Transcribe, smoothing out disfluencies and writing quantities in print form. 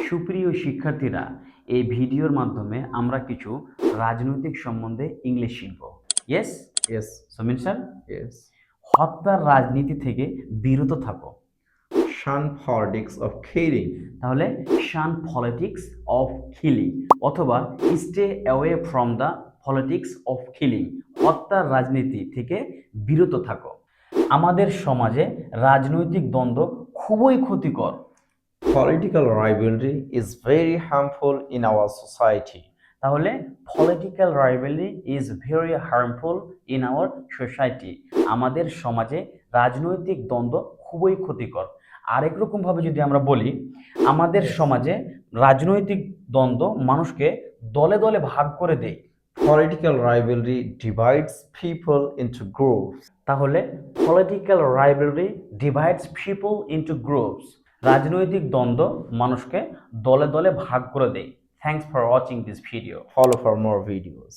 সুপ্রিয় শিক্ষার্থীরা, এই ভিডিওর মাধ্যমে আমরা কিছু রাজনৈতিক সম্বন্ধে ইংলিশ শিখব। Yes, Yes, Samir sir. yes. হত্যার রাজনীতি থেকে বিরত থাকো। Shun politics of killing. তাহলে শান পলিটিক্স অফ কিলিং অথবা stay away from the politics of killing, হত্যার রাজনীতি থেকে বিরত থাকো। আমাদের সমাজে রাজনৈতিক দ্বন্দ্ব খুবই ক্ষতিকর। Political rivalry is very harmful in our society. তাহলে political rivalry is very harmful in our society, আমাদের সমাজে রাজনৈতিক দ্বন্দ্ব খুবই ক্ষতিকর। আরেক রকমভাবে যদি আমরা বলি, আমাদের সমাজে রাজনৈতিক দ্বন্দ্ব মানুষকে দলে দলে ভাগ করে দেয়। Political rivalry divides people into groups. তাহলে political rivalry divides people into groups, রাজনৈতিক দ্বন্দ্ব মানুষকে দলে দলে ভাগ করে দেয়। Thanks for watching this video. Follow for more videos.